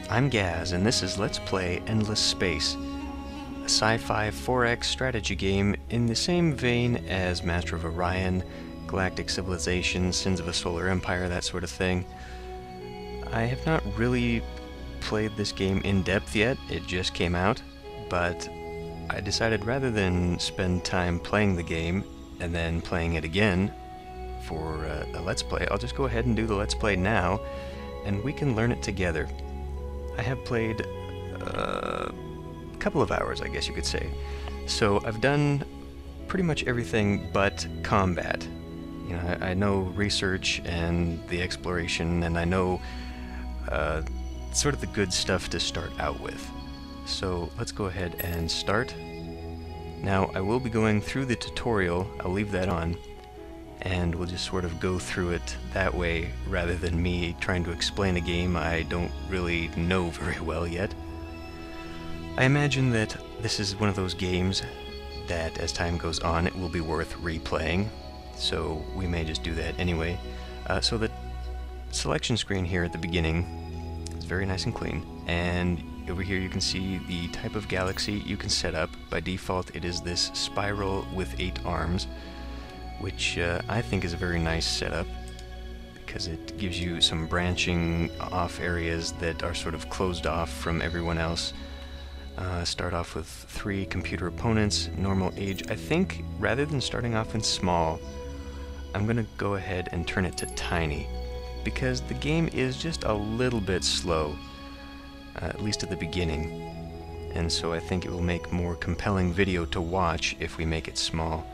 I'm Gaz, and this is Let's Play Endless Space, a sci-fi 4X strategy game in the same vein as Master of Orion, Galactic Civilization, Sins of a Solar Empire, that sort of thing. I have not really played this game in depth yet, it just came out, but I decided rather than spend time playing the game and then playing it again for a Let's Play, I'll just go ahead and do the Let's Play now, and we can learn it together. I have played a couple of hours, I guess you could say. So I've done pretty much everything but combat. You know, I know research and the exploration, and I know sort of the good stuff to start out with. So let's go ahead and start. Now, I will be going through the tutorial. I'll leave that on, and we'll just sort of go through it that way rather than me trying to explain a game I don't really know very well yet. I imagine that this is one of those games that as time goes on it will be worth replaying, so we may just do that anyway. So the selection screen here at the beginning is very nice and clean, and over here you can see the type of galaxy you can set up. By default it is this spiral with 8 arms, which I think is a very nice setup because it gives you some branching off areas that are sort of closed off from everyone else. Start off with 3 computer opponents, normal age. I think rather than starting off in small, I'm going to go ahead and turn it to tiny because the game is just a little bit slow, at least at the beginning, and so I think it will make more compelling video to watch if we make it small.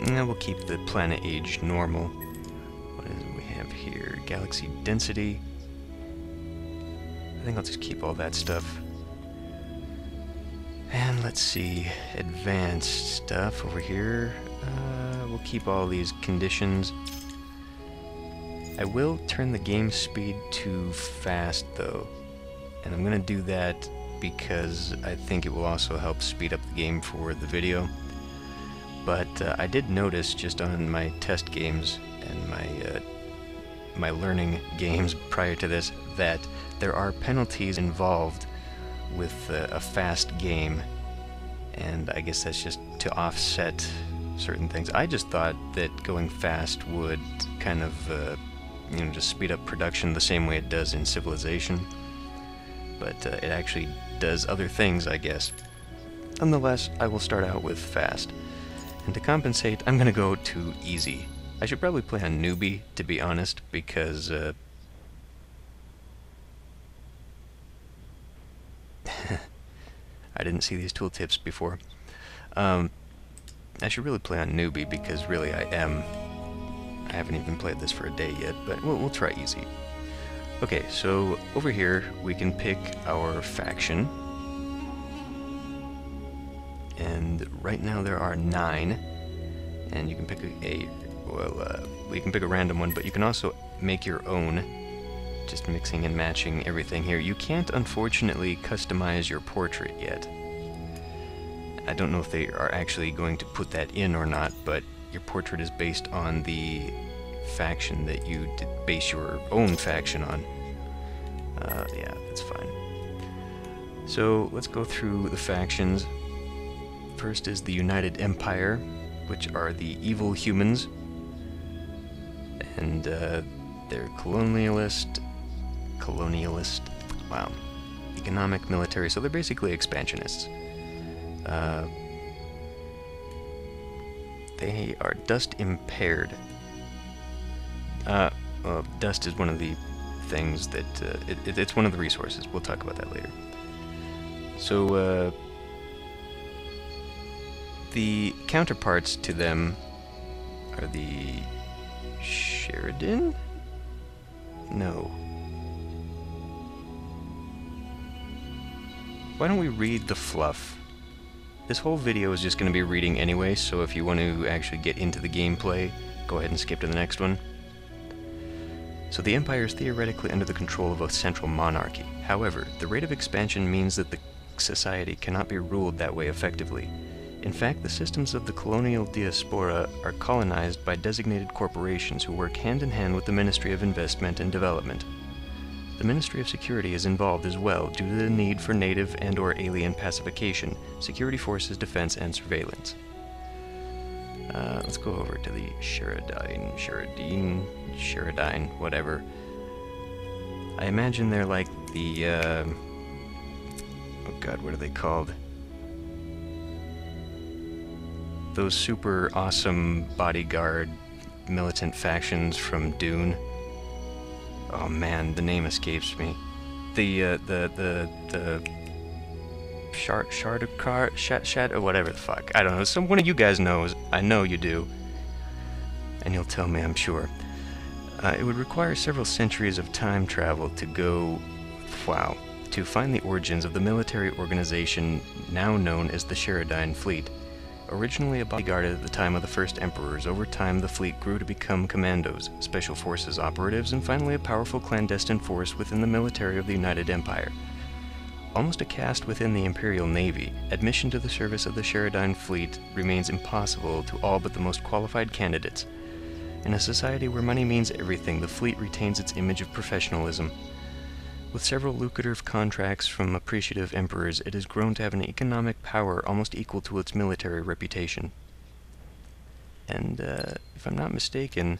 Now we'll keep the planet age normal. What is it we have here? Galaxy density. I think I'll just keep all that stuff. And let's see, advanced stuff over here. We'll keep all these conditions. I will turn the game speed to fast though, and I'm gonna do that because I think it will also help speed up the game for the video. But I did notice just on my test games and my learning games prior to this that there are penalties involved with a fast game, and I guess that's just to offset certain things. I just thought that going fast would kind of you know, just speed up production the same way it does in Civilization, but it actually does other things, I guess. Nonetheless, I will start out with fast, and to compensate I'm gonna go to easy. I should probably play on newbie, to be honest, because I didn't see these tooltips before. I should really play on newbie because really I haven't even played this for a day yet, but we'll try easy. Okay, so over here we can pick our faction, and right now there are 9, and you can pick you can pick a random one, but you can also make your own, just mixing and matching everything here. You can't unfortunately customize your portrait yet. I don't know if they are actually going to put that in or not, but your portrait is based on the faction that you did base your own faction on. Yeah, that's fine. So let's go through the factions. First is the United Empire, which are the evil humans, and they're colonialist, wow, economic, military, so they're basically expansionists. They are dust impaired. Well, dust is one of the things that, it's one of the resources. We'll talk about that later. So, the counterparts to them are the Sheridan? No. Why don't we read the fluff? This whole video is just going to be reading anyway, so if you want to actually get into the gameplay, go ahead and skip to the next one. So the Empire is theoretically under the control of a central monarchy. However, the rate of expansion means that the society cannot be ruled that way effectively. In fact, the systems of the colonial diaspora are colonized by designated corporations who work hand in hand with the Ministry of Investment and Development. The Ministry of Security is involved as well due to the need for native and/or alien pacification, security forces, defense, and surveillance. Let's go over to the Sheridine, whatever. I imagine they're like the, oh god, what are they called? Those super awesome bodyguard militant factions from Dune. Oh man, the name escapes me. The Shardakar, or whatever the fuck. I don't know. One of you guys knows. I know you do. And you'll tell me, I'm sure. It would require several centuries of time travel to go, to find the origins of the military organization now known as the Sheridine Fleet. Originally a bodyguard at the time of the first emperors, over time the fleet grew to become commandos, special forces operatives, and finally a powerful clandestine force within the military of the United Empire. Almost a caste within the Imperial Navy, admission to the service of the Sheridine Fleet remains impossible to all but the most qualified candidates. In a society where money means everything, the fleet retains its image of professionalism. With several lucrative contracts from appreciative emperors, it has grown to have an economic power almost equal to its military reputation. And, if I'm not mistaken,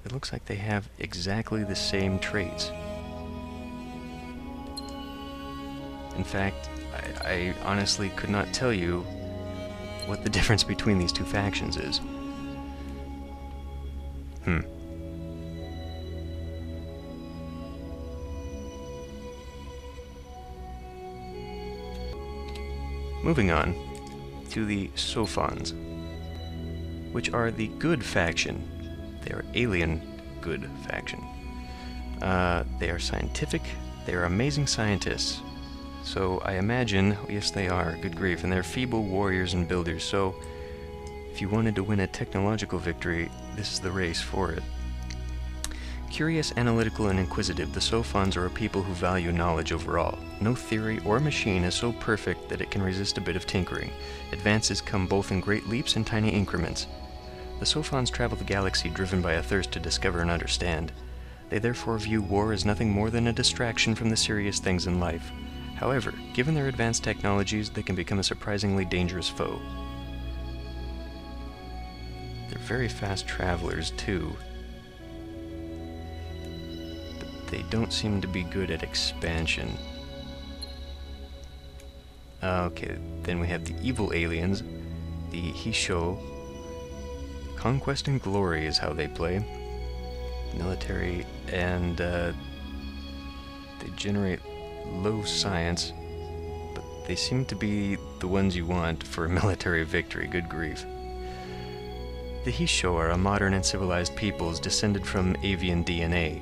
it looks like they have exactly the same traits. In fact, I honestly could not tell you what the difference between these two factions is. Moving on to the Sophons, which are the good faction. They are alien good faction. They are scientific, they are amazing scientists. So I imagine, yes they are, good grief, and they're feeble warriors and builders, so if you wanted to win a technological victory, this is the race for it. Curious, analytical, and inquisitive, the Sophons are a people who value knowledge overall. No theory or machine is so perfect that it can resist a bit of tinkering. Advances come both in great leaps and tiny increments. The Sophons travel the galaxy driven by a thirst to discover and understand. They therefore view war as nothing more than a distraction from the serious things in life. However, given their advanced technologies, they can become a surprisingly dangerous foe. They're very fast travelers, too. But they don't seem to be good at expansion. Okay, then we have the evil aliens, the Hisho. Conquest and glory is how they play. Military, and they generate low science, but they seem to be the ones you want for a military victory, good grief. The Hisho are a modern and civilized peoples descended from avian DNA.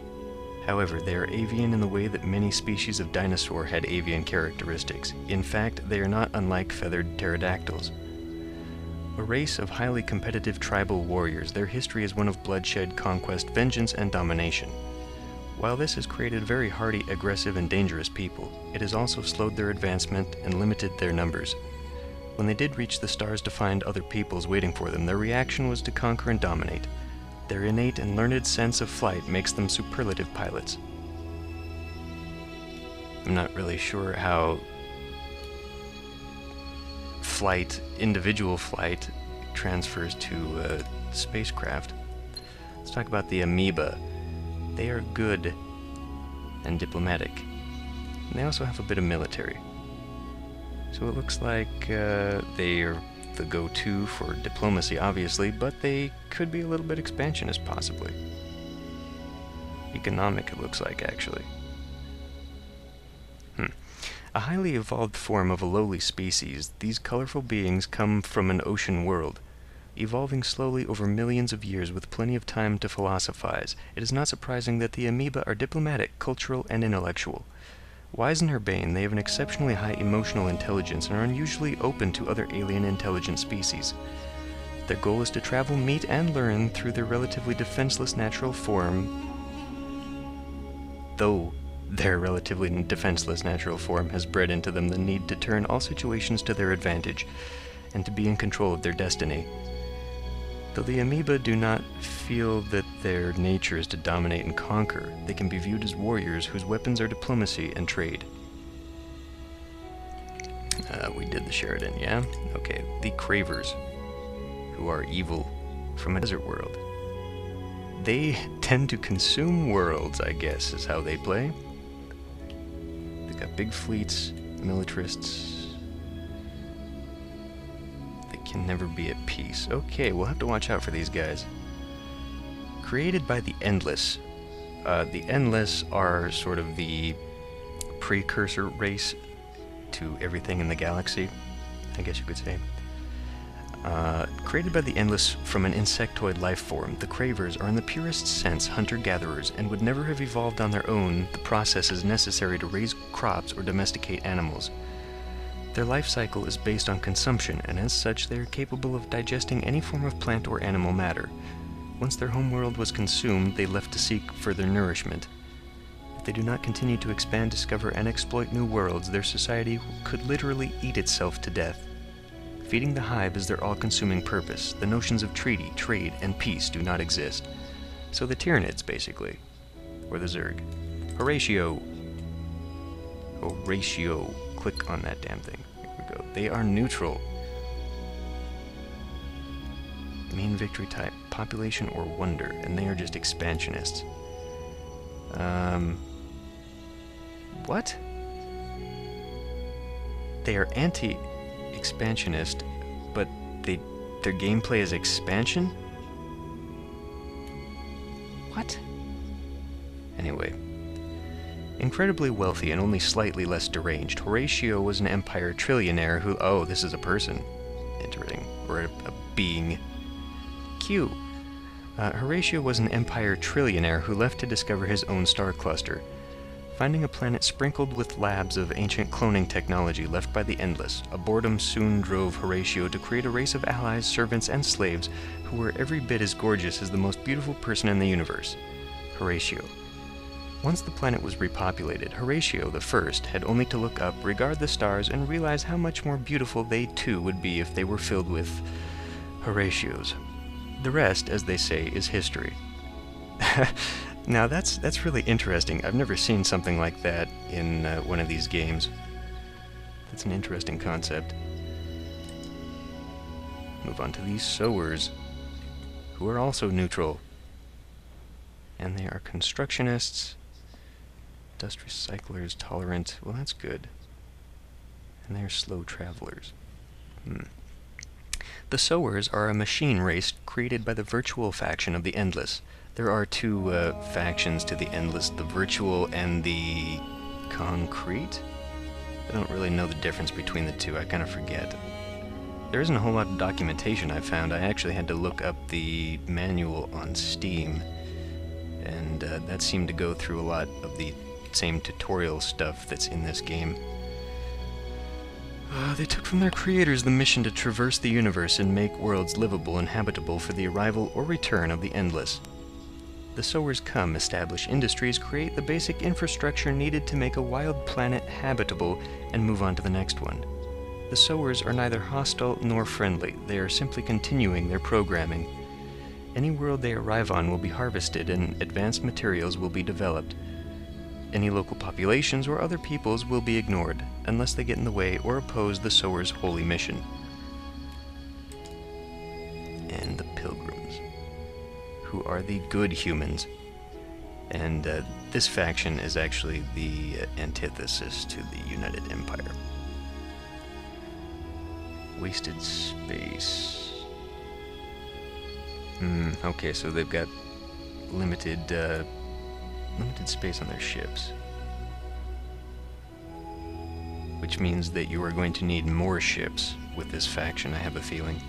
However, they are avian in the way that many species of dinosaur had avian characteristics. In fact, they are not unlike feathered pterodactyls. A race of highly competitive tribal warriors, their history is one of bloodshed, conquest, vengeance, and domination. While this has created very hardy, aggressive, and dangerous people, it has also slowed their advancement and limited their numbers. When they did reach the stars to find other peoples waiting for them, their reaction was to conquer and dominate. Their innate and learned sense of flight makes them superlative pilots. I'm not really sure how individual flight, transfers to spacecraft. Let's talk about the amoeba. They are good and diplomatic. And they also have a bit of military. So it looks like they are the go-to for diplomacy, obviously, but they could be a little bit expansionist, possibly. Economic, it looks like, actually. A highly evolved form of a lowly species, these colorful beings come from an ocean world. Evolving slowly over millions of years with plenty of time to philosophize, it is not surprising that the amoeba are diplomatic, cultural, and intellectual. Wise and urbane, they have an exceptionally high emotional intelligence and are unusually open to other alien intelligent species. Their goal is to travel, meet, and learn through their relatively defenseless natural form, though Their relatively defenseless natural form has bred into them the need to turn all situations to their advantage, and to be in control of their destiny. Though the amoeba do not feel that their nature is to dominate and conquer, they can be viewed as warriors whose weapons are diplomacy and trade. We did the Sheridan, yeah? Okay, the Cravers, who are evil from a desert world. They tend to consume worlds, I guess, is how they play. They've got big fleets, militarists. They can never be at peace. Okay, we'll have to watch out for these guys. Created by the Endless. The Endless are sort of the precursor race to everything in the galaxy, I guess you could say. Created by the Endless from an insectoid life form, the Cravers are in the purest sense hunter-gatherers and would never have evolved on their own the processes necessary to raise crops or domesticate animals. Their life cycle is based on consumption, and as such they are capable of digesting any form of plant or animal matter. Once their homeworld was consumed, they left to seek further nourishment. If they do not continue to expand, discover, and exploit new worlds, their society could literally eat itself to death. Feeding the hive is their all-consuming purpose. The notions of treaty, trade, and peace do not exist. So the Tyranids, basically. Or the Zerg. Horatio. Horatio. Click on that damn thing. Here we go. They are neutral. Main victory type, population or wonder, and they are just expansionists. What? They are anti-expansionist, but their gameplay is expansion? What? Anyway. Incredibly wealthy and only slightly less deranged, Horatio was an empire trillionaire who... Oh, this is a person. Interesting. Or a being. Q. Horatio was an empire trillionaire who left to discover his own star cluster. Finding a planet sprinkled with labs of ancient cloning technology left by the Endless, a boredom soon drove Horatio to create a race of allies, servants, and slaves who were every bit as gorgeous as the most beautiful person in the universe, Horatio. Once the planet was repopulated, Horatio the First had only to look up, regard the stars, and realize how much more beautiful they too would be if they were filled with Horatios. The rest, as they say, is history. Now that's really interesting. I've never seen something like that in one of these games. That's an interesting concept. Move on to these sowers, who are also neutral. And they are constructionists, dust recyclers, tolerant. Well, that's good. And they are slow travelers. The sowers are a machine race created by the virtual faction of the Endless. There are two factions to the Endless, the virtual and the concrete? I don't really know the difference between the two, I kind of forget. There isn't a whole lot of documentation I found. I actually had to look up the manual on Steam, and that seemed to go through a lot of the same tutorial stuff that's in this game. They took from their creators the mission to traverse the universe and make worlds livable and habitable for the arrival or return of the Endless. The sowers come, establish industries, create the basic infrastructure needed to make a wild planet habitable, and move on to the next one. The sowers are neither hostile nor friendly. They are simply continuing their programming. Any world they arrive on will be harvested and advanced materials will be developed. Any local populations or other peoples will be ignored, unless they get in the way or oppose the sowers' holy mission. And the pilgrims, who are the good humans. And this faction is actually the antithesis to the United Empire. Wasted space. Okay, so they've got limited space on their ships. Which means that you are going to need more ships with this faction, I have a feeling.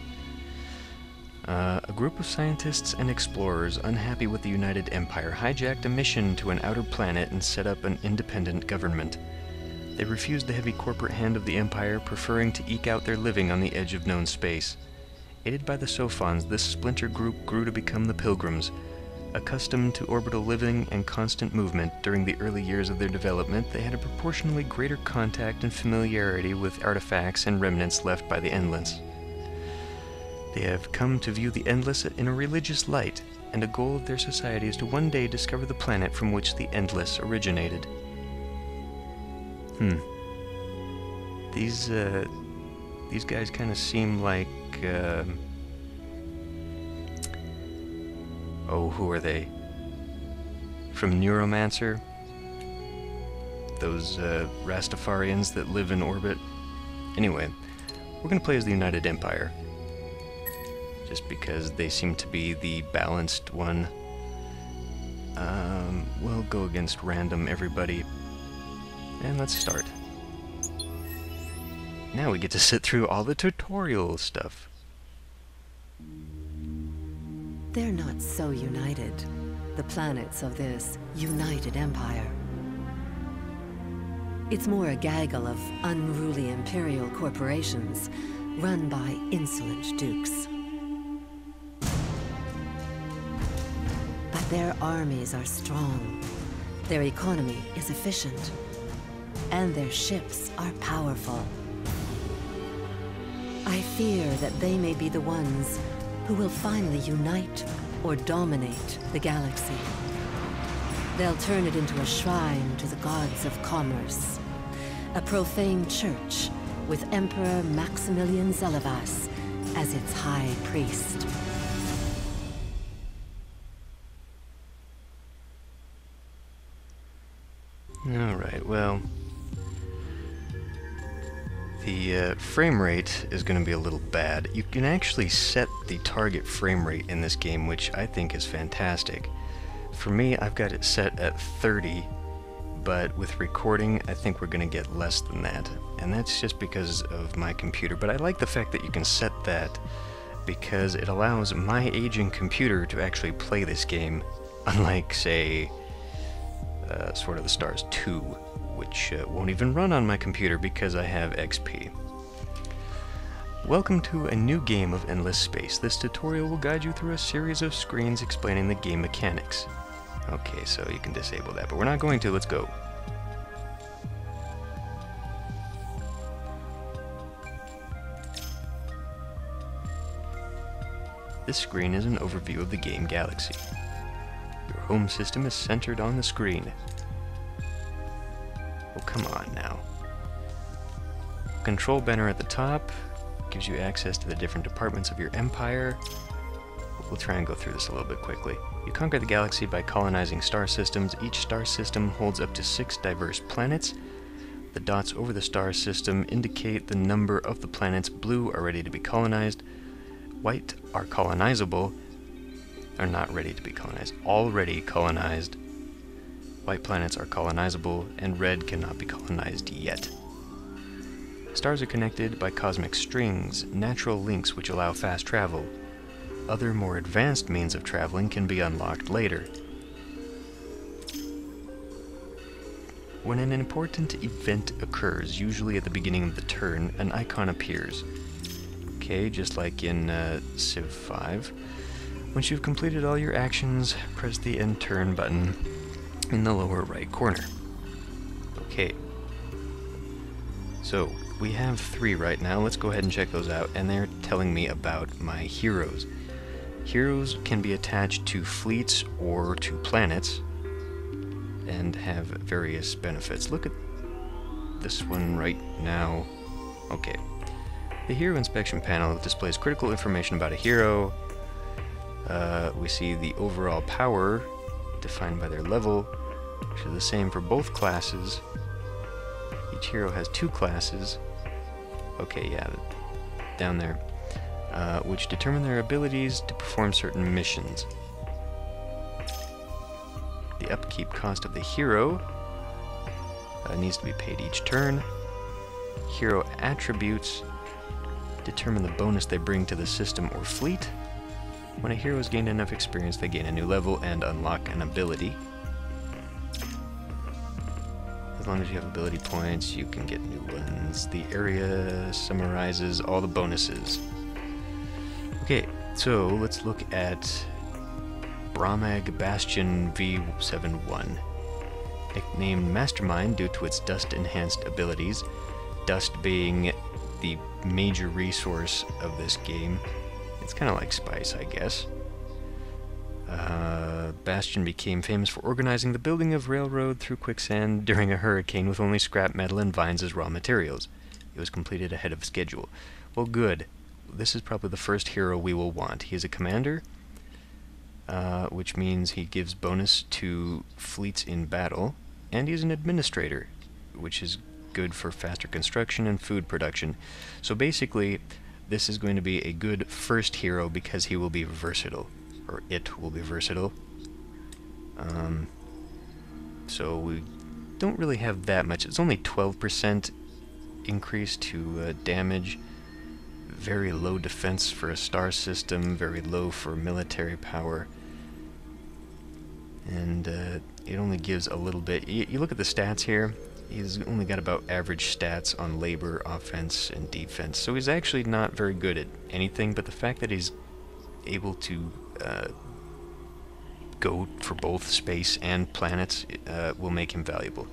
A group of scientists and explorers unhappy with the United Empire hijacked a mission to an outer planet and set up an independent government. They refused the heavy corporate hand of the Empire, preferring to eke out their living on the edge of known space. Aided by the Sophons, this splinter group grew to become the Pilgrims, Accustomed to orbital living and constant movement during the early years of their development, they had a proportionally greater contact and familiarity with artifacts and remnants left by the Endless. They have come to view the Endless in a religious light, and a goal of their society is to one day discover the planet from which the Endless originated. These guys kind of seem like, oh, who are they? From Neuromancer? Those, Rastafarians that live in orbit? Anyway, we're gonna play as the United Empire. Just because they seem to be the balanced one. We'll go against random everybody. And let's start. Now we get to sit through all the tutorial stuff. They're not so united, the planets of this united empire. It's more a gaggle of unruly imperial corporations run by insolent dukes. But their armies are strong, their economy is efficient, and their ships are powerful. I fear that they may be the ones who will finally unite or dominate the galaxy. They'll turn it into a shrine to the gods of commerce, a profane church with Emperor Maximilian Zelivas as its high priest. Alright, well, the frame rate is going to be a little bad. You can actually set the target frame rate in this game, which I think is fantastic. For me, I've got it set at 30, but with recording, I think we're going to get less than that. And that's just because of my computer. But I like the fact that you can set that, because it allows my aging computer to actually play this game, unlike, say, Sword of the Stars 2, which won't even run on my computer because I have XP. Welcome to a new game of Endless Space. This tutorial will guide you through a series of screens explaining the game mechanics. Okay, so you can disable that, but we're not going to. Let's go. This screen is an overview of the game galaxy. Your home system is centered on the screen. Oh, come on now. Control banner at the top gives you access to the different departments of your empire. We'll try and go through this a little bit quickly. You conquer the galaxy by colonizing star systems. Each star system holds up to 6 diverse planets. The dots over the star system indicate the number of the planets. Blue are ready to be colonized. White are colonizable. Are not ready to be colonized. Already colonized. White planets are colonizable, and red cannot be colonized yet. Stars are connected by cosmic strings, natural links which allow fast travel. Other more advanced means of traveling can be unlocked later. When an important event occurs, usually at the beginning of the turn, an icon appears. Okay, just like in Civ 5. Once you've completed all your actions, press the End Turn button in the lower right corner. Okay. So, we have 3 right now. Let's go ahead and check those out, and they're telling me about my heroes. Heroes can be attached to fleets or to planets and have various benefits. Look at this one right now. Okay. The Hero Inspection panel displays critical information about a hero. We see the overall power defined by their level, which is the same for both classes. Each hero has 2 classes. Okay, yeah, down there. Which determine their abilities to perform certain missions. The upkeep cost of the hero needs to be paid each turn. Hero attributes determine the bonus they bring to the system or fleet. When a hero has gained enough experience, they gain a new level and unlock an ability. As long as you have ability points, you can get new ones. The area summarizes all the bonuses. Okay, so let's look at Bromag Bastion V71. Nicknamed Mastermind due to its dust-enhanced abilities, dust being the major resource of this game. It's kind of like spice, I guess. Bastion became famous for organizing the building of railroad through quicksand during a hurricane with only scrap metal and vines as raw materials. It was completed ahead of schedule. Well, good. This is probably the first hero we will want. He is a commander, which means he gives bonus to fleets in battle, and he's an administrator, which is good for faster construction and food production. So basically, this is going to be a good first hero because he will be versatile, or it will be versatile. So we don't really have that much. It's only 12% increase to damage. Very low defense for a star system, very low for military power. And it only gives a little bit. You look at the stats here, he's only got about average stats on labor, offense, and defense. So he's actually not very good at anything, but the fact that he's able to go for both space and planets will make him valuable.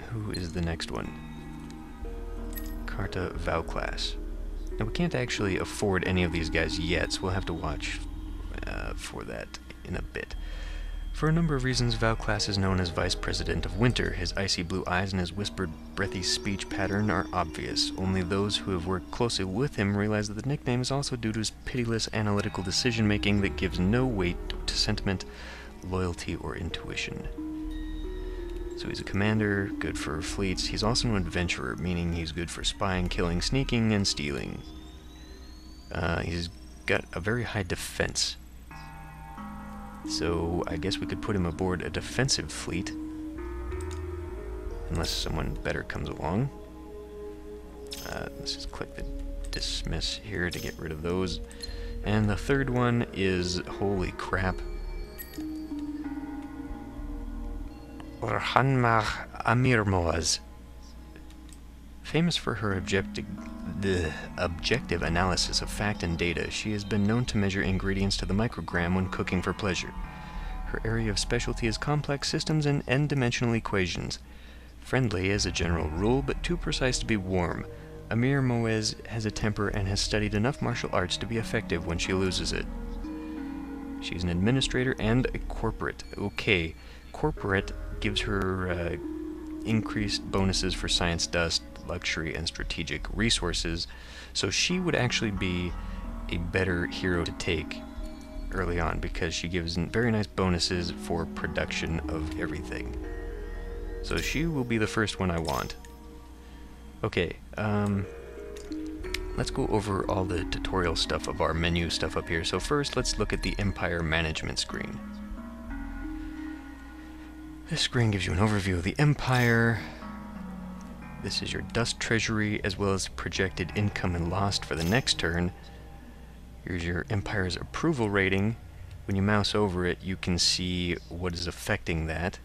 Who is the next one? Carta Val Class. Now, we can't actually afford any of these guys yet, so we'll have to watch for that in a bit. For a number of reasons, Val Class is known as Vice President of Winter. His icy blue eyes and his whispered, breathy speech pattern are obvious. Only those who have worked closely with him realize that the nickname is also due to his pitiless analytical decision-making that gives no weight to sentiment, loyalty, or intuition. So he's a commander, good for fleets. He's also an adventurer, meaning he's good for spying, killing, sneaking, and stealing. He's got a very high defense. So I guess we could put him aboard a defensive fleet. Unless someone better comes along. Let's just click the dismiss here to get rid of those. And the third one is, holy crap, Orhanmah Amirmoaz. Famous for her objective analysis of fact and data, she has been known to measure ingredients to the microgram when cooking for pleasure. Her area of specialty is complex systems and n-dimensional equations. Friendly as a general rule, but too precise to be warm. Amir Moez has a temper and has studied enough martial arts to be effective when she loses it. She's an administrator and a corporate. Okay, corporate gives her increased bonuses for science dust, luxury, and strategic resources, so she would actually be a better hero to take early on because she gives very nice bonuses for production of everything. So she will be the first one I want. Okay, let's go over all the tutorial stuff of our menu stuff up here. So first, let's look at the Empire Management screen. This screen gives you an overview of the Empire. This is your dust treasury, as well as projected income and loss for the next turn. Here's your Empire's approval rating. When you mouse over it, you can see what is affecting that.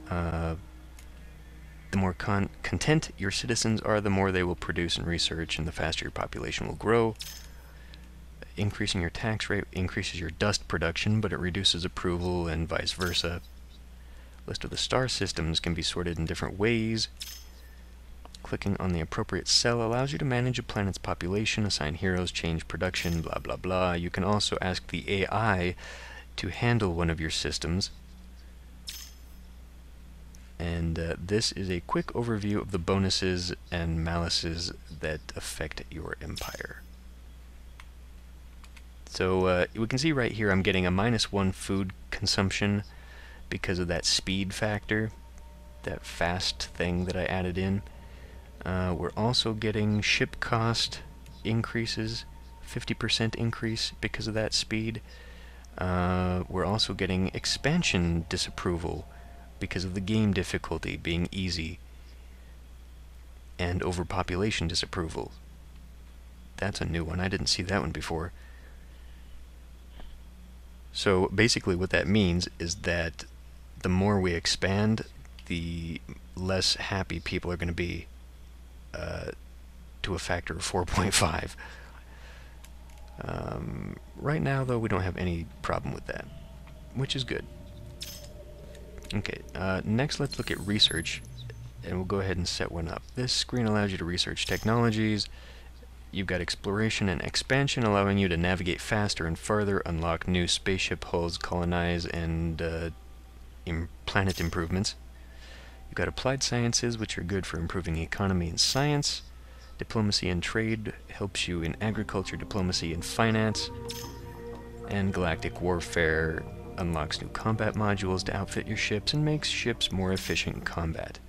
The more content your citizens are, the more they will produce and research, and the faster your population will grow. Increasing your tax rate increases your dust production, but it reduces approval, and vice versa. List of the star systems can be sorted in different ways. Clicking on the appropriate cell allows you to manage a planet's population, assign heroes, change production, blah blah blah. You can also ask the AI to handle one of your systems. And this is a quick overview of the bonuses and malices that affect your empire. So we can see right here I'm getting a -1 food consumption because of that speed factor, that fast thing that I added in. We're also getting ship cost increases, 50% increase because of that speed. We're also getting expansion disapproval because of the game difficulty being easy, and overpopulation disapproval. That's a new one. I didn't see that one before. So basically what that means is that the more we expand, the less happy people are going to be to a factor of 4.5. Right now, though, we don't have any problem with that, which is good. Okay, next let's look at research, and we'll go ahead and set one up. This screen allows you to research technologies. You've got exploration and expansion, allowing you to navigate faster and further, unlock new spaceship hulls, colonize, and planet improvements. You've got applied sciences, which are good for improving economy and science. Diplomacy and trade helps you in agriculture, diplomacy, and finance. And galactic warfare unlocks new combat modules to outfit your ships and makes ships more efficient in combat.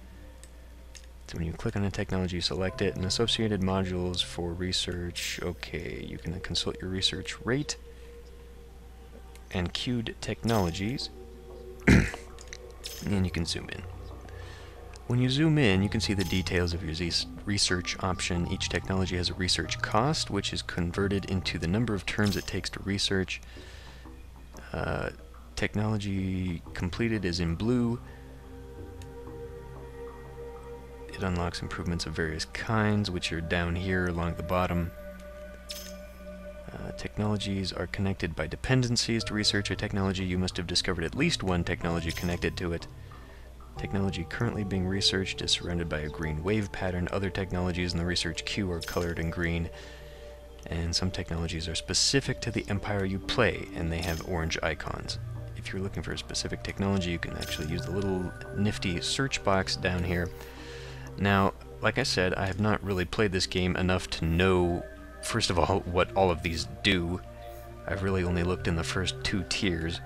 So when you click on a technology, you select it, and associated modules for research. Okay, you can consult your research rate and queued technologies, and you can zoom in. When you zoom in, you can see the details of your research option. Each technology has a research cost, which is converted into the number of turns it takes to research. Technology completed is in blue. It unlocks improvements of various kinds, which are down here along the bottom. Technologies are connected by dependencies. To research a technology, you must have discovered at least one technology connected to it. Technology currently being researched is surrounded by a green wave pattern. Other technologies in the research queue are colored in green. And some technologies are specific to the empire you play, and they have orange icons. If you're looking for a specific technology, you can actually use the little nifty search box down here. Now, like I said, I have not really played this game enough to know, first of all, what all of these do. I've really only looked in the first 2 tiers.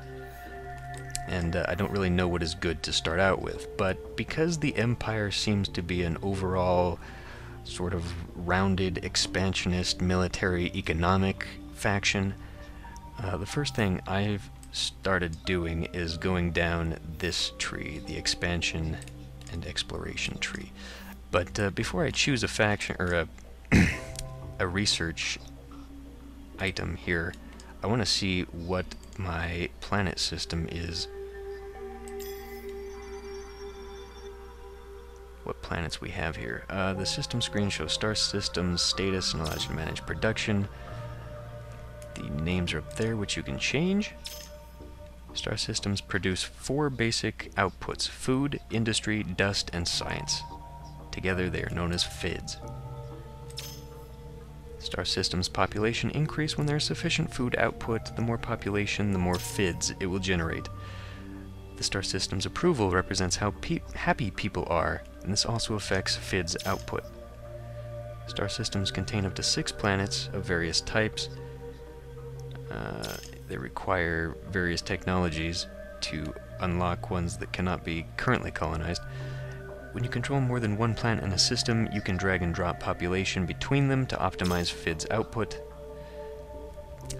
And I don't really know what is good to start out with. But because the Empire seems to be an overall sort of rounded, expansionist, military, economic faction, the first thing I've started doing is going down this tree, the expansion and exploration tree. But before I choose a faction, or a research item here, I want to see what my planet system is. What planets we have here. The system screen shows star systems status and allows you to manage production. The names are up there, which you can change. Star systems produce 4 basic outputs: food, industry, dust, and science. Together they are known as FIDs. Star systems population increase when there is sufficient food output. The more population, the more FIDs it will generate. The star system's approval represents how happy people are, and this also affects FID's output. Star systems contain up to 6 planets of various types. They require various technologies to unlock ones that cannot be currently colonized. When you control more than one planet in a system, you can drag and drop population between them to optimize FID's output.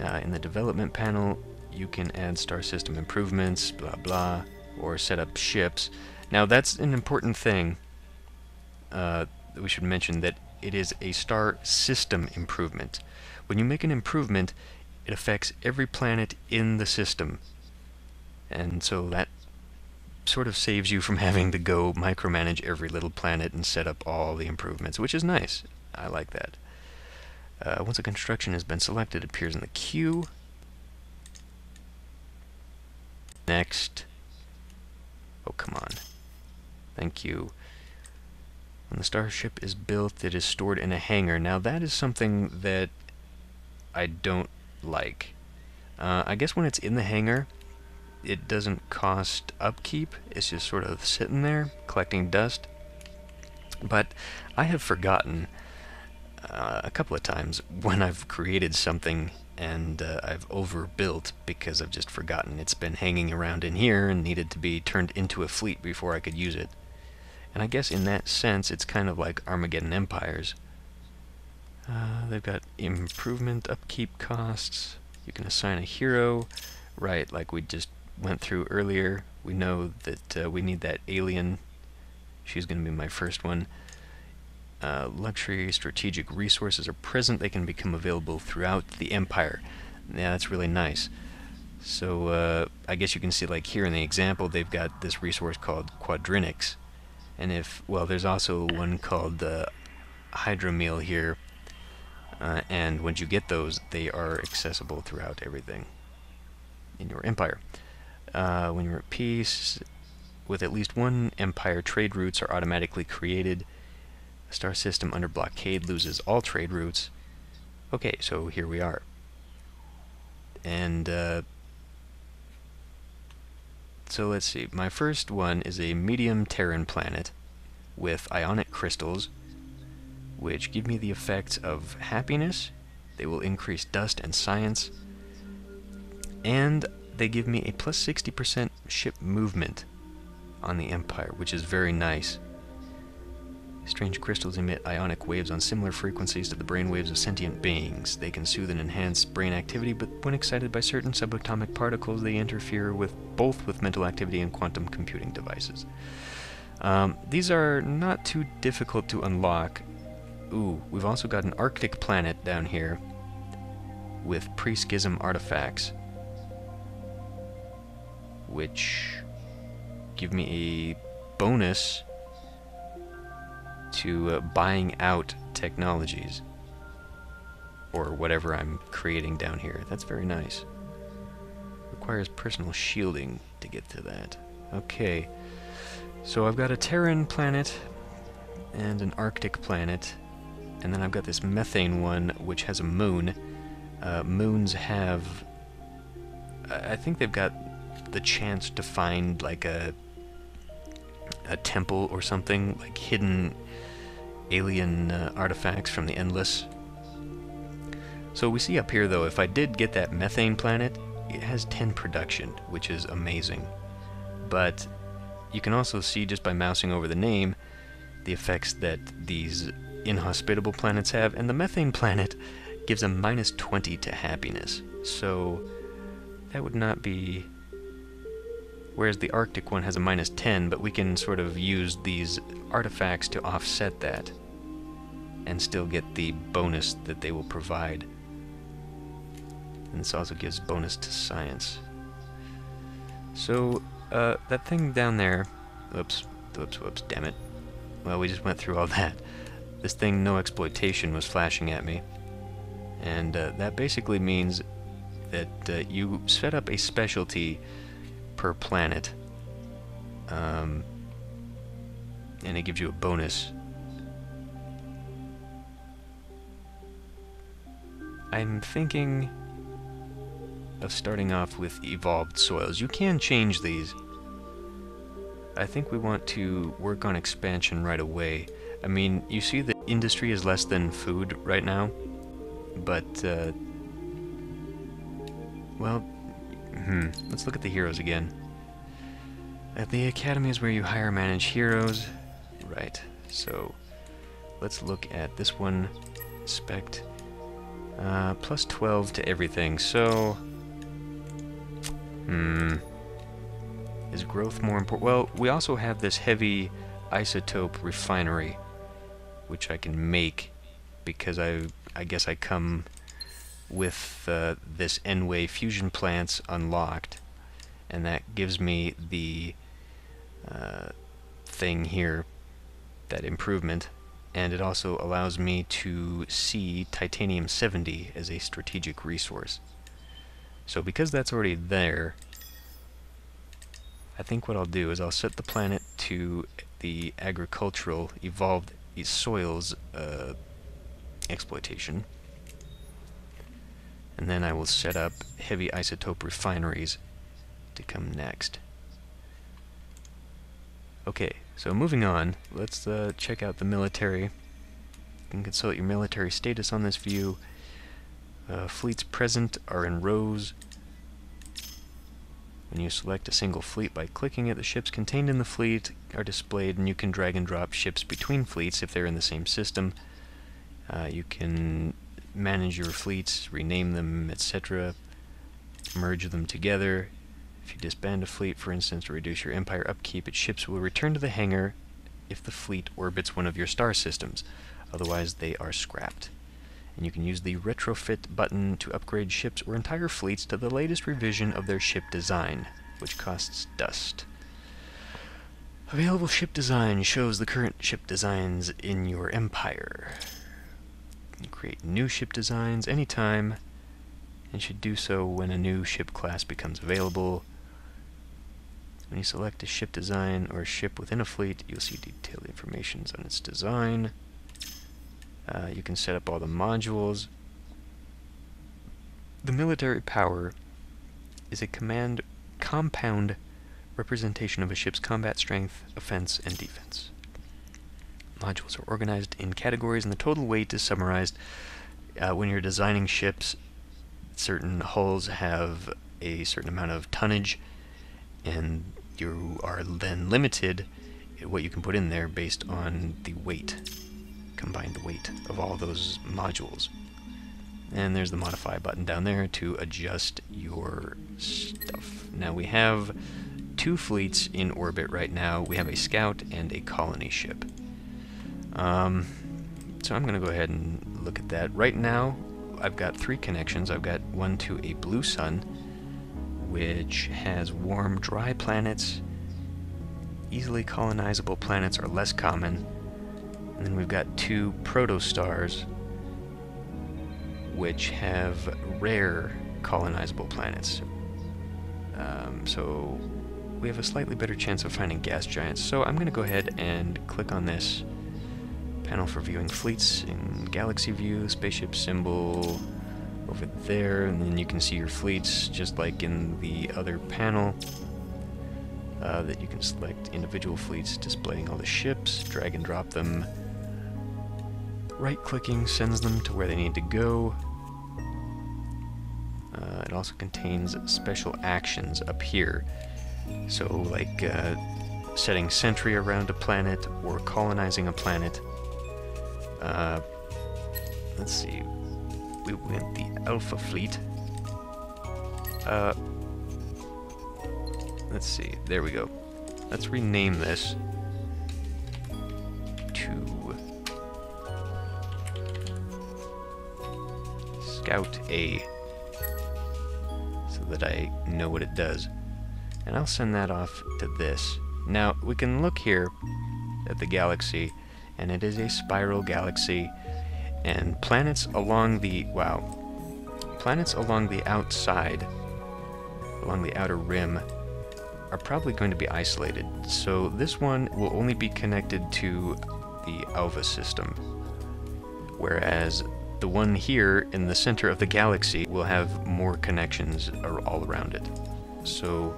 In the development panel, you can add star system improvements, blah blah, or set up ships. Now that's an important thing. We should mention that it is a star system improvement. When you make an improvement, it affects every planet in the system. And so that sort of saves you from having to go micromanage every little planet and set up all the improvements, which is nice. I like that. Once a construction has been selected, it appears in the queue. Next. Oh, come on. Thank you. When the starship is built, it is stored in a hangar. Now that is something that I don't like. I guess when it's in the hangar, it doesn't cost upkeep. It's just sort of sitting there, collecting dust. But I have forgotten a couple of times when I've created something and I've overbuilt because I've just forgotten it's been hanging around in here and needed to be turned into a fleet before I could use it. And I guess in that sense, it's kind of like Armageddon Empires. They've got improvement upkeep costs. You can assign a hero. Right, like we just went through earlier. We know that we need that alien. She's going to be my first one. Luxury strategic resources are present. They can become available throughout the Empire. Yeah, that's really nice. So I guess you can see, like here in the example, they've got this resource called Quadrinix. And if, well, there's also one called Hydromeal here. and once you get those, they are accessible throughout everything in your empire. When you're at peace with at least one empire, trade routes are automatically created. A star system under blockade loses all trade routes. Okay, so here we are. And so let's see. My first one is a medium Terran planet with ionic crystals, which give me the effects of happiness. They will increase dust and science. And they give me a plus 60% ship movement on the Empire, which is very nice. Strange crystals emit ionic waves on similar frequencies to the brain waves of sentient beings. They can soothe and enhance brain activity, but when excited by certain subatomic particles, they interfere with both with mental activity and quantum computing devices. These are not too difficult to unlock. Ooh, we've also got an Arctic planet down here with pre-schism artifacts, which give me a bonus to buying out technologies or whatever I'm creating down here. That's very nice. Requires personal shielding to get to that. Okay, so I've got a Terran planet and an Arctic planet, and then I've got this methane one which has a moon. Moons have, I think they've got the chance to find like a temple or something, like hidden alien artifacts from the Endless. So we see up here though, if I did get that methane planet, it has 10 production, which is amazing. But you can also see just by mousing over the name the effects that these inhospitable planets have, and the methane planet gives a minus 20 to happiness. So that would not be... Whereas the Arctic one has a minus 10, but we can sort of use these artifacts to offset that and still get the bonus that they will provide. And this also gives bonus to science. So, that thing down there... Whoops, damn it. Well, we just went through all that. This thing, no exploitation, was flashing at me. And that basically means that you set up a specialty per planet, and it gives you a bonus. I'm thinking of starting off with evolved soils. You can change these. I think we want to work on expansion right away. I mean, you see the industry is less than food right now, but well, let's look at the heroes again. At the academy is where you hire and manage heroes. Right, so let's look at this one. Spect. Plus 12 to everything, so... Is growth more important? Well, we also have this heavy isotope refinery, which I can make because I guess I come with this N-way fusion plants unlocked, and that gives me the thing here, that improvement, and it also allows me to see titanium 70 as a strategic resource. So because that's already there, I think what I'll do is I'll set the planet to the agricultural evolved soils exploitation, and then I will set up heavy isotope refineries to come next. Okay, so moving on, let's check out the military. You can consult your military status on this view. Fleets present are in rows. When you select a single fleet by clicking it, the ships contained in the fleet are displayed, and you can drag and drop ships between fleets if they're in the same system. You can manage your fleets, rename them, etc., merge them together. If you disband a fleet, for instance, to reduce your empire upkeep, its ships will return to the hangar if the fleet orbits one of your star systems. Otherwise, they are scrapped. And you can use the retrofit button to upgrade ships or entire fleets to the latest revision of their ship design, which costs dust. Available ship design shows the current ship designs in your empire. Create new ship designs anytime, and should do so when a new ship class becomes available. When you select a ship design or a ship within a fleet, you'll see detailed information on its design. You can set up all the modules. The military power is a compound representation of a ship's combat strength, offense, and defense. Modules are organized in categories, and the total weight is summarized. When you're designing ships, certain hulls have a certain amount of tonnage, and you are then limited at what you can put in there based on the weight, combined weight of all those modules. And there's the modify button down there to adjust your stuff. Now we have 2 fleets in orbit right now. We have a scout and a colony ship. So I'm going to go ahead and look at that. Right now, I've got 3 connections. I've got one to a blue sun, which has warm, dry planets. Easily colonizable planets are less common. And then we've got 2 protostars, which have rare colonizable planets. So we have a slightly better chance of finding gas giants. So I'm going to go ahead and click on this panel for viewing fleets in galaxy view, spaceship symbol over there, and then you can see your fleets just like in the other panel. That you can select individual fleets displaying all the ships, drag and drop them. Right-clicking sends them to where they need to go. It also contains special actions up here. So like setting sentry around a planet or colonizing a planet. Let's see. We went the Alpha Fleet. Let's see. There we go. Let's rename this to Scout A, so that I know what it does. And I'll send that off to this. Now, we can look here at the galaxy, and it is a spiral galaxy, and planets along the, planets along the outside, along the outer rim, are probably going to be isolated. So this one will only be connected to the Alpha system, whereas the one here in the center of the galaxy will have more connections all around it. So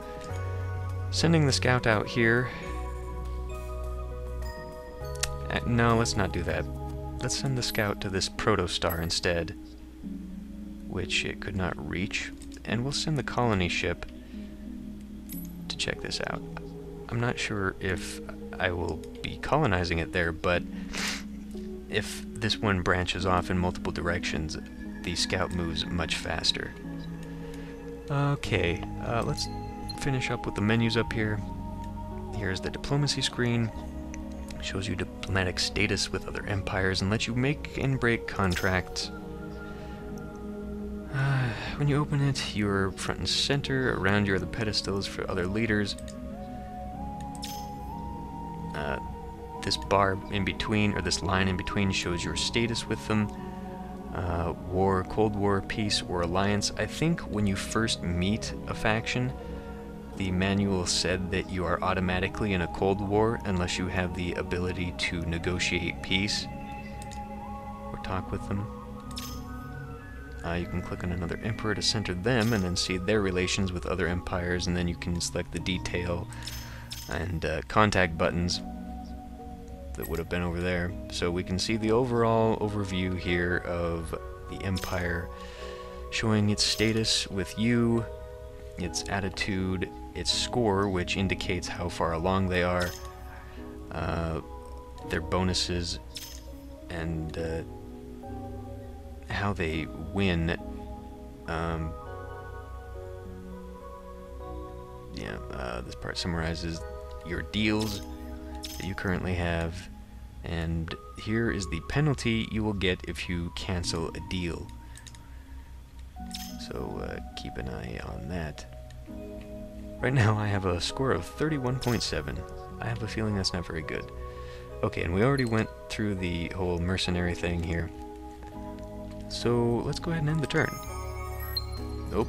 sending the scout out here, no, let's not do that. Let's send the scout to this protostar instead, which it could not reach, and we'll send the colony ship to check this out. I'm not sure if I will be colonizing it there, but if this one branches off in multiple directions, the scout moves much faster. Okay, let's finish up with the menus up here. Here's the diplomacy screen. Shows you diplomatic status with other empires and lets you make and break contracts. When you open it, you're front and center. Around you are the pedestals for other leaders. This bar in between, or this line in between, shows your status with them. War, Cold War, Peace, or Alliance. I think when you first meet a faction, the manual said that you are automatically in a Cold War unless you have the ability to negotiate peace or talk with them. You can click on another emperor to center them and then see their relations with other empires, and then you can select the detail and contact buttons that would have been over there. So we can see the overall overview here of the empire, showing its status with you, its attitude, its score, which indicates how far along they are, their bonuses, and how they win. This part summarizes your deals that you currently have, and here is the penalty you will get if you cancel a deal. So keep an eye on that. Right now I have a score of 31.7. I have a feeling that's not very good. Okay, and we already went through the whole mercenary thing here. So let's go ahead and end the turn. Nope.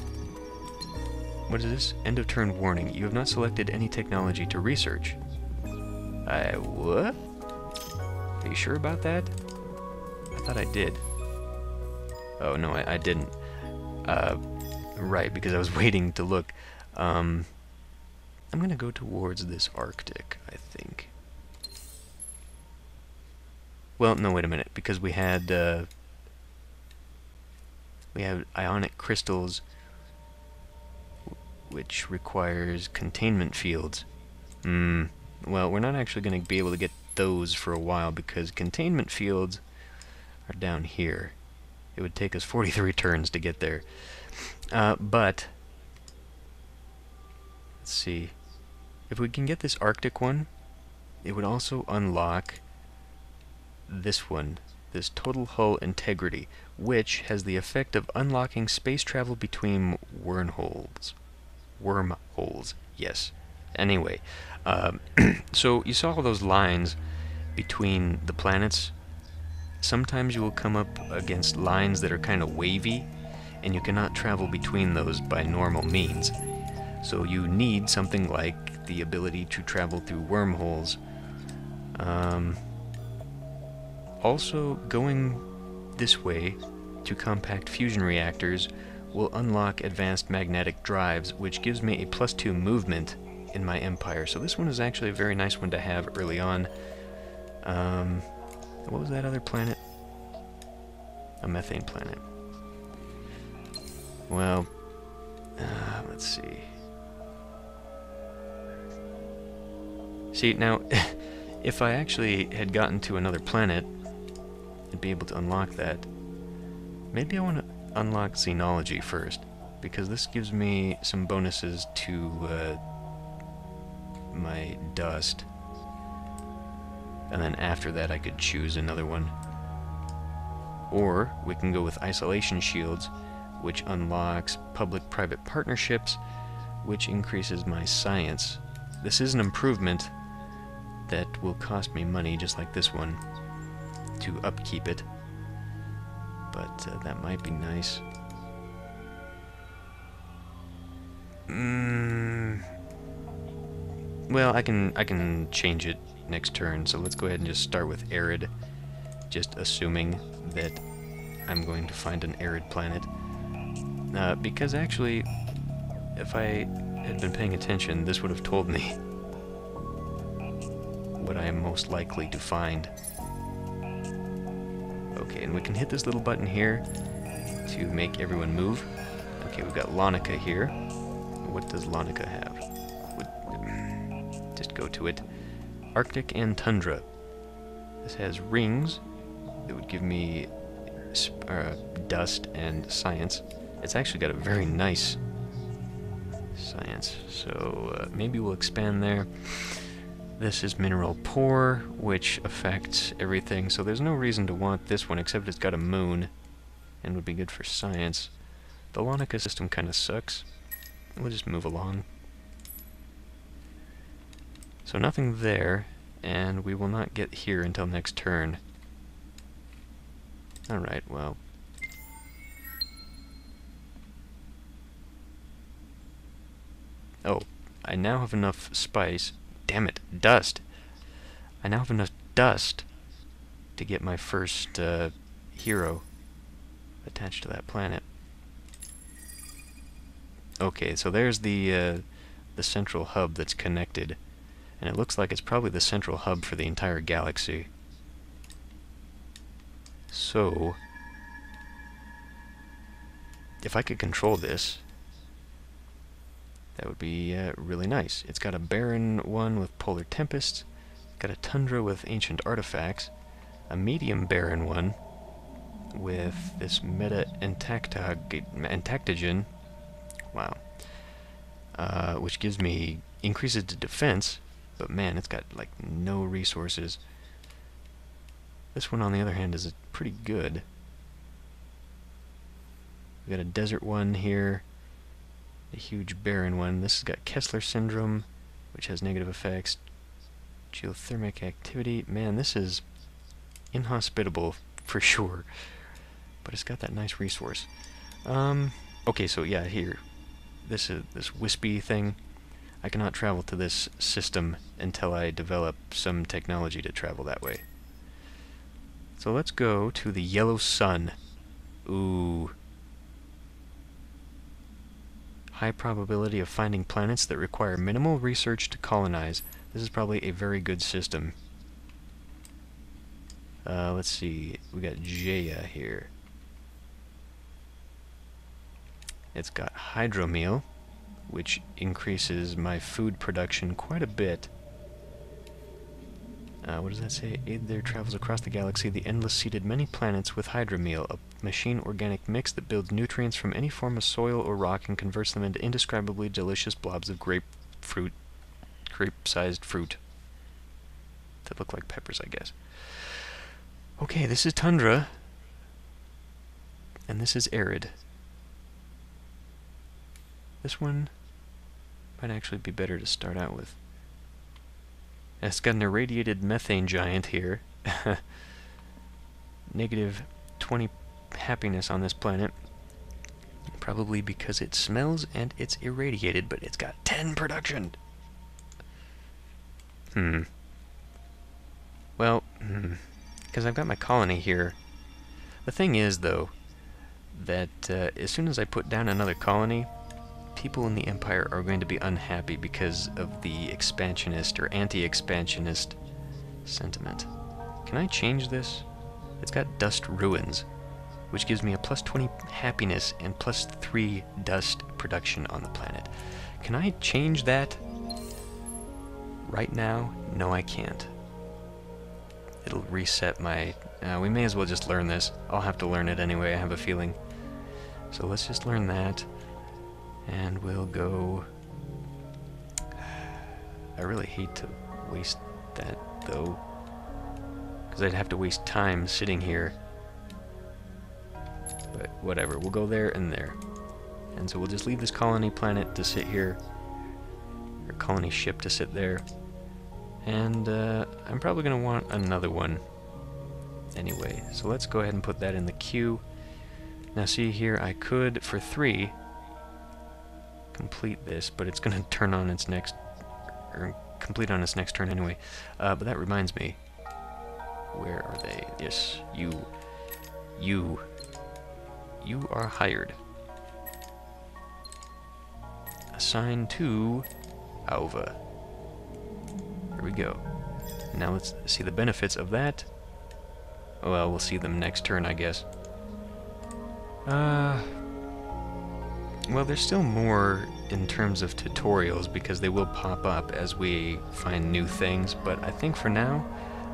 What is this? End of turn warning. You have not selected any technology to research. What? Are you sure about that? I thought I did. Oh, no, I didn't. Right, because I was waiting to look. I'm gonna go towards this Arctic, I think. Well, no, wait a minute, because we have ionic crystals, which requires containment fields. Well, we're not actually going to be able to get those for a while, because containment fields are down here. It would take us 43 turns to get there. But, let's see. If we can get this Arctic one, it would also unlock this one, this total hull integrity, which has the effect of unlocking space travel between wormholes. Wormholes, yes. Anyway, so you saw all those lines between the planets. Sometimes you will come up against lines that are kind of wavy, and you cannot travel between those by normal means. So you need something like the ability to travel through wormholes. Also, going this way to compact fusion reactors will unlock advanced magnetic drives, which gives me a +2 movement in my empire. So this one is actually a very nice one to have early on. What was that other planet? A methane planet. Well, let's see. See, now, if I actually had gotten to another planet, I'd be able to unlock that. Maybe I want to unlock xenology first, because this gives me some bonuses to my dust. And then after that I could choose another one. Or we can go with isolation shields, which unlocks public-private partnerships, which increases my science. This is an improvement that will cost me money, just like this one, to upkeep it. But that might be nice. Well, I can change it next turn, so let's go ahead and just start with arid, just assuming that I'm going to find an arid planet. Because actually, if I had been paying attention, this would have told me what I am most likely to find. Okay, and we can hit this little button here to make everyone move. Okay, we've got Launica here. What does Launica have? Just go to it. Arctic and Tundra. This has rings that would give me dust and science. It's actually got a very nice science, so maybe we'll expand there. This is mineral poor, which affects everything, so there's no reason to want this one except it's got a moon and would be good for science. The Launica system kind of sucks. We'll just move along. So nothing there, and we will not get here until next turn. Alright, well. Oh, I now have enough spice. Damn it, dust. I now have enough dust to get my first hero attached to that planet. Okay, so there's the central hub that's connected. And it looks like it's probably the central hub for the entire galaxy. So, if I could control this, that would be really nice. It's got a barren one with polar tempests, got a tundra with ancient artifacts, a medium barren one with this meta-intactogen, wow, which gives me increases to defense. But man, it's got like no resources. This one, on the other hand, is pretty good. We got a desert one here, a huge barren one. This has got Kessler syndrome, which has negative effects. Geothermic activity. Man, this is inhospitable for sure. but it's got that nice resource. Okay, so yeah, here. This wispy thing. I cannot travel to this system until I develop some technology to travel that way. So let's go to the yellow sun. Ooh. High probability of finding planets that require minimal research to colonize. This is probably a very good system. Let's see. We got Jaya here. It's got hydromeal, which increases my food production quite a bit. What does that say? Aid there travels across the galaxy. The Endless seeded many planets with hydromeal, a machine organic mix that builds nutrients from any form of soil or rock and converts them into indescribably delicious blobs of grape-sized fruit. That look like peppers, I guess. Okay, this is tundra. And this is arid. This one might actually be better to start out with. It's got an irradiated methane giant here. Negative 20 happiness on this planet. Probably because it smells and it's irradiated, but it's got 10 production. Well, because I've got my colony here. The thing is, though, that as soon as I put down another colony, people in the Empire are going to be unhappy because of the expansionist or anti-expansionist sentiment. Can I change this? It's got dust ruins, which gives me a plus 20 happiness and plus 3 dust production on the planet. Can I change that right now? No, I can't. It'll reset my... we may as well just learn this. I'll have to learn it anyway, I have a feeling. So let's just learn that. And we'll go... I really hate to waste that, though. Because I'd have to waste time sitting here. But whatever, we'll go there and there. And so we'll just leave this colony planet to sit here. Or colony ship to sit there. And I'm probably going to want another one. Anyway, so let's go ahead and put that in the queue. Now see here, I could, for 3... complete this, but it's going to turn on its next, or complete on its next turn anyway. But that reminds me, where are they? Yes, you are hired. Assigned to Alva. There we go. Now let's see the benefits of that. Oh, well, we'll see them next turn, I guess. Well, there's still more in terms of tutorials because they will pop up as we find new things, but I think for now,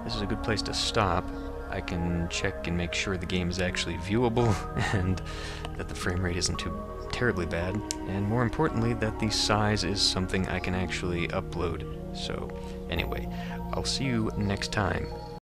this is a good place to stop. I can check and make sure the game is actually viewable and that the frame rate isn't too terribly bad, and more importantly, that the size is something I can actually upload. So, anyway, I'll see you next time.